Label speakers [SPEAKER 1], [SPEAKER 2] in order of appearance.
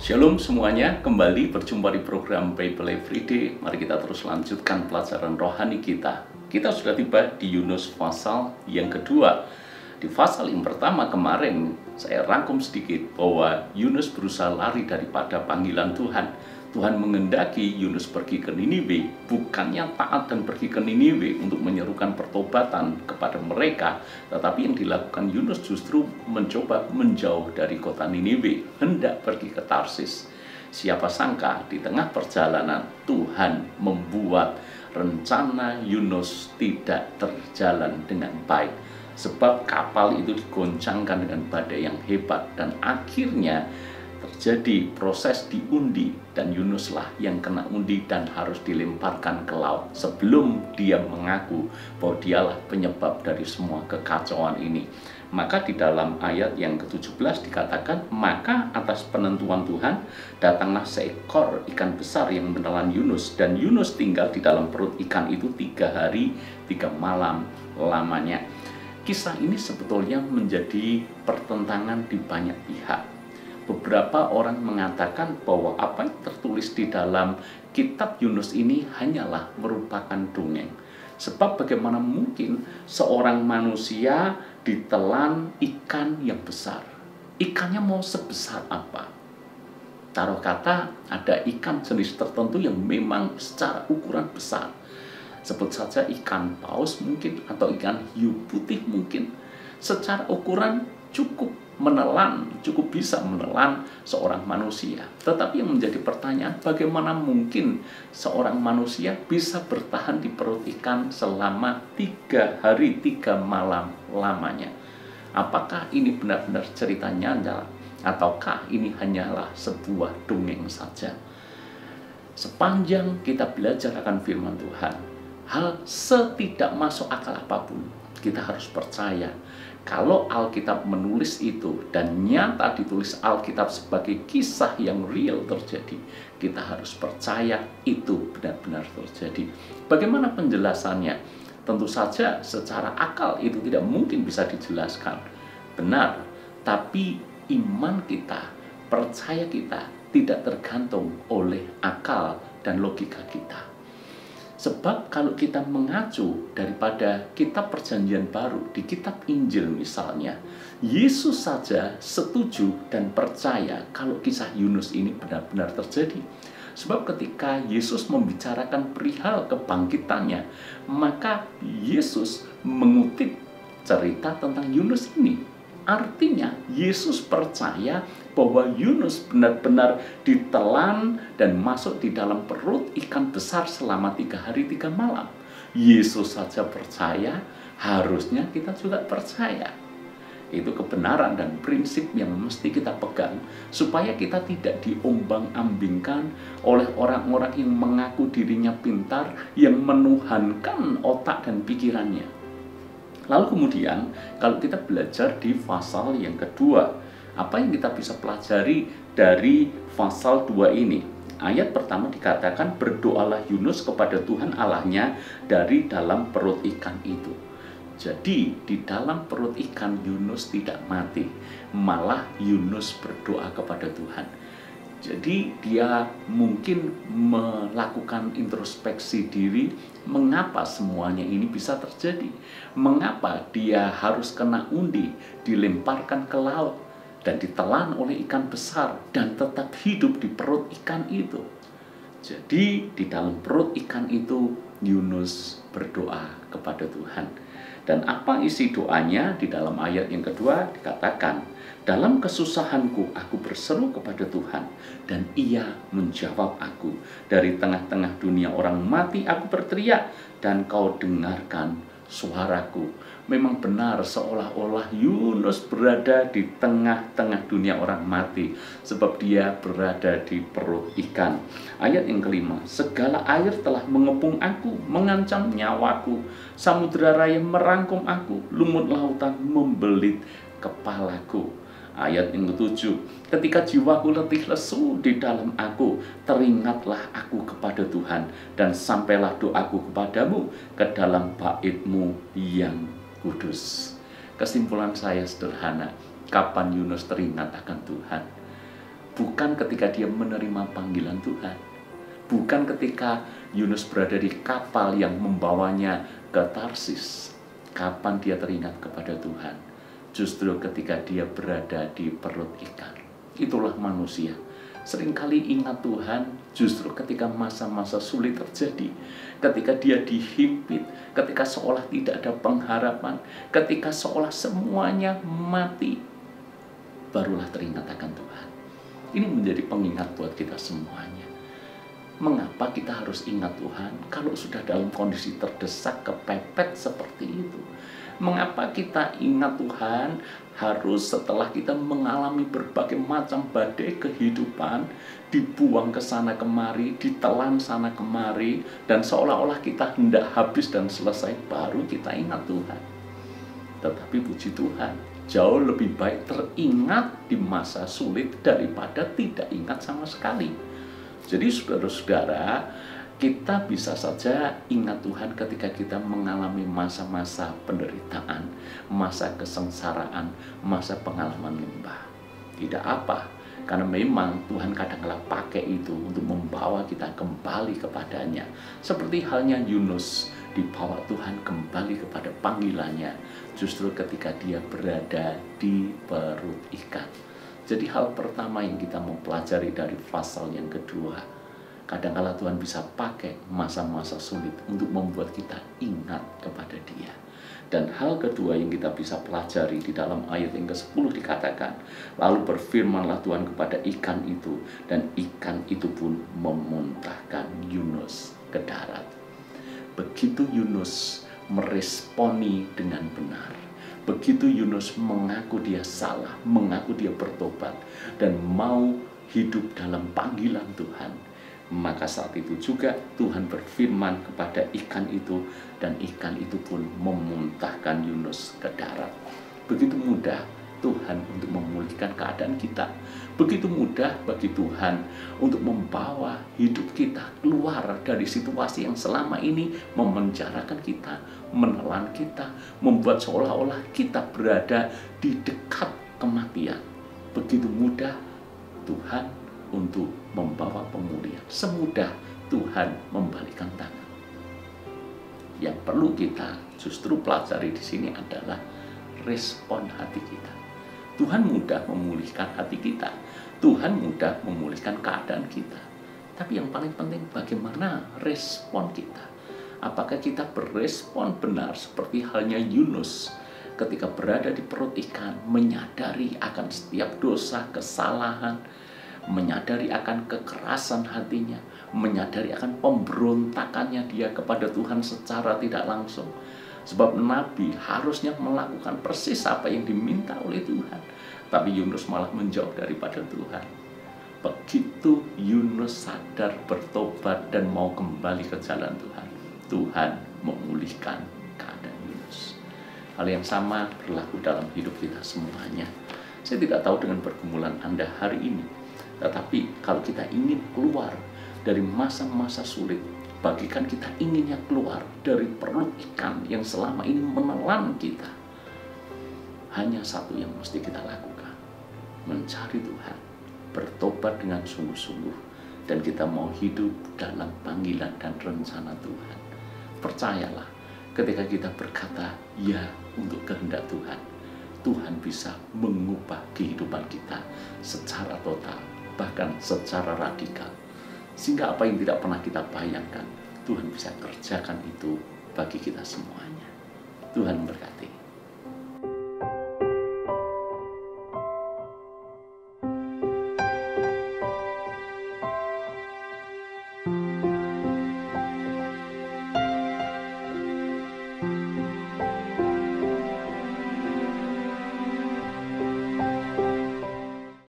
[SPEAKER 1] Shalom semuanya, kembali berjumpa di program Bible Everyday. Mari kita terus lanjutkan pelajaran rohani kita. Kita sudah tiba di Yunus pasal yang kedua. Di pasal yang pertama kemarin, saya rangkum sedikit bahwa Yunus berusaha lari daripada panggilan Tuhan. Tuhan mengendaki Yunus pergi ke Niniwe, bukannya taat dan pergi ke Niniwe untuk menyerukan pertobatan kepada mereka, tetapi yang dilakukan Yunus justru mencoba menjauh dari kota Niniwe, hendak pergi ke Tarsis. Siapa sangka di tengah perjalanan Tuhan membuat rencana Yunus tidak terjalan dengan baik, sebab kapal itu digoncangkan dengan badai yang hebat dan akhirnya terjadi proses diundi dan Yunuslah yang kena undi dan harus dilemparkan ke laut sebelum dia mengaku bahwa dialah penyebab dari semua kekacauan ini. Maka di dalam ayat yang ke-17 dikatakan, maka atas penentuan Tuhan datanglah seekor ikan besar yang menelan Yunus, dan Yunus tinggal di dalam perut ikan itu 3 hari 3 malam lamanya. Kisah ini sebetulnya menjadi pertentangan di banyak pihak. Beberapa orang mengatakan bahwa apa yang tertulis di dalam kitab Yunus ini hanyalah merupakan dongeng. Sebab bagaimana mungkin seorang manusia ditelan ikan yang besar? Ikannya mau sebesar apa? Taruh kata ada ikan jenis tertentu yang memang secara ukuran besar. Sebut saja ikan paus mungkin, atau ikan hiu putih mungkin. Secara ukuran cukup bisa menelan seorang manusia. Tetapi yang menjadi pertanyaan, bagaimana mungkin seorang manusia bisa bertahan di perut ikan selama 3 hari 3 malam lamanya? Apakah ini benar-benar cerita nyata, ataukah ini hanyalah sebuah dongeng saja? Sepanjang kita belajar akan firman Tuhan, hal setidak masuk akal apapun, kita harus percaya kalau Alkitab menulis itu dan nyata ditulis Alkitab sebagai kisah yang real terjadi, kita harus percaya itu benar-benar terjadi. Bagaimana penjelasannya? Tentu saja secara akal itu tidak mungkin bisa dijelaskan benar, tapi iman kita, percaya kita tidak tergantung oleh akal dan logika kita. Sebab kalau kita mengacu daripada kitab perjanjian baru, di kitab Injil misalnya, Yesus saja setuju dan percaya kalau kisah Yunus ini benar-benar terjadi. Sebab ketika Yesus membicarakan perihal kebangkitannya, maka Yesus mengutip cerita tentang Yunus ini. Artinya Yesus percaya bahwa Yunus benar-benar ditelan dan masuk di dalam perut ikan besar selama 3 hari 3 malam. Yesus saja percaya, harusnya kita juga percaya. Itu kebenaran dan prinsip yang mesti kita pegang, supaya kita tidak diombang-ambingkan oleh orang-orang yang mengaku dirinya pintar, yang menuhankan otak dan pikirannya. Lalu kemudian, kalau kita belajar di pasal yang kedua, apa yang kita bisa pelajari dari pasal 2 ini? Ayat pertama dikatakan, berdoalah Yunus kepada Tuhan Allahnya dari dalam perut ikan itu. Jadi, di dalam perut ikan Yunus tidak mati, malah Yunus berdoa kepada Tuhan. Jadi dia mungkin melakukan introspeksi diri, mengapa semuanya ini bisa terjadi? Mengapa dia harus kena undi, dilemparkan ke laut, dan ditelan oleh ikan besar, dan tetap hidup di perut ikan itu? Jadi di dalam perut ikan itu Yunus berdoa kepada Tuhan. Dan apa isi doanya? Di dalam ayat yang kedua dikatakan, dalam kesusahanku aku berseru kepada Tuhan, dan Ia menjawab aku. Dari tengah-tengah dunia orang mati aku berteriak, dan Kau dengarkan suaraku. Memang benar, seolah-olah Yunus berada di tengah-tengah dunia orang mati, sebab dia berada di perut ikan. Ayat yang kelima, segala air telah mengepung aku, mengancam nyawaku. Samudera raya merangkum aku, lumut lautan membelit kepalaku. Ayat yang ketujuh, ketika jiwaku letih lesu di dalam aku, teringatlah aku kepada Tuhan, dan sampailah doaku kepadamu ke dalam bait-Mu yang kudus. Kesimpulan saya sederhana, kapan Yunus teringat akan Tuhan? bukan ketika dia menerima panggilan Tuhan, bukan ketika Yunus berada di kapal yang membawanya ke Tarsis. Kapan dia teringat kepada Tuhan? Justru ketika dia berada di perut ikan. Itulah manusia. Seringkali ingat Tuhan justru ketika masa-masa sulit terjadi, ketika dia dihimpit, ketika seolah tidak ada pengharapan, ketika seolah semuanya mati, barulah teringat akan Tuhan. Ini menjadi pengingat buat kita semuanya. Mengapa kita harus ingat Tuhan kalau sudah dalam kondisi terdesak, kepepet seperti itu? Mengapa kita ingat Tuhan harus setelah kita mengalami berbagai macam badai kehidupan, dibuang ke sana kemari, ditelan sana kemari, dan seolah-olah kita hendak habis dan selesai, baru kita ingat Tuhan. Tetapi puji Tuhan, jauh lebih baik teringat di masa sulit daripada tidak ingat sama sekali. Jadi saudara-saudara, kita bisa saja ingat Tuhan ketika kita mengalami masa-masa penderitaan, masa kesengsaraan, masa pengalaman lembah. Tidak apa, karena memang Tuhan kadang-kala pakai itu untuk membawa kita kembali kepadanya. Seperti halnya Yunus dibawa Tuhan kembali kepada panggilannya, justru ketika dia berada di perut ikan. Jadi hal pertama yang kita mempelajari dari pasal yang kedua, kadang-kala Tuhan bisa pakai masa-masa sulit untuk membuat kita ingat kepada Dia. Dan hal kedua yang kita bisa pelajari di dalam ayat yang ke-10 dikatakan, lalu berfirmanlah Tuhan kepada ikan itu, dan ikan itu pun memuntahkan Yunus ke darat. Begitu Yunus meresponi dengan benar, begitu Yunus mengaku dia salah, mengaku dia bertobat, dan mau hidup dalam panggilan Tuhan, maka saat itu juga Tuhan berfirman kepada ikan itu, dan ikan itu pun memuntahkan Yunus ke darat. Begitu mudah Tuhan untuk memulihkan keadaan kita. Begitu mudah bagi Tuhan untuk membawa hidup kita keluar dari situasi yang selama ini memenjarakan kita, menelan kita, membuat seolah-olah kita berada di dekat kematian. Begitu mudah Tuhan untuk membawa pemulihan. Semudah Tuhan membalikkan tangan. Yang perlu kita justru pelajari di sini adalah respon hati kita. Tuhan mudah memulihkan hati kita. Tuhan mudah memulihkan keadaan kita. Tapi yang paling penting bagaimana respon kita. Apakah kita berespon benar seperti halnya Yunus ketika berada di perut ikan, menyadari akan setiap dosa, kesalahan, menyadari akan kekerasan hatinya, menyadari akan pemberontakannya dia kepada Tuhan secara tidak langsung. Sebab Nabi harusnya melakukan persis apa yang diminta oleh Tuhan, tapi Yunus malah menjauh daripada Tuhan. Begitu Yunus sadar, bertobat, dan mau kembali ke jalan Tuhan, Tuhan memulihkan keadaan Yunus. Hal yang sama berlaku dalam hidup kita semuanya. Saya tidak tahu dengan pergumulan Anda hari ini, tetapi kalau kita ingin keluar dari masa-masa sulit, bagikan kita inginnya keluar dari perut ikan yang selama ini menelan kita, hanya satu yang mesti kita lakukan: mencari Tuhan, bertobat dengan sungguh-sungguh, dan kita mau hidup dalam panggilan dan rencana Tuhan. Percayalah, ketika kita berkata ya untuk kehendak Tuhan, Tuhan bisa mengubah kehidupan kita secara total, bahkan secara radikal. Sehingga apa yang tidak pernah kita bayangkan, Tuhan bisa kerjakan itu bagi kita semuanya. Tuhan memberkati.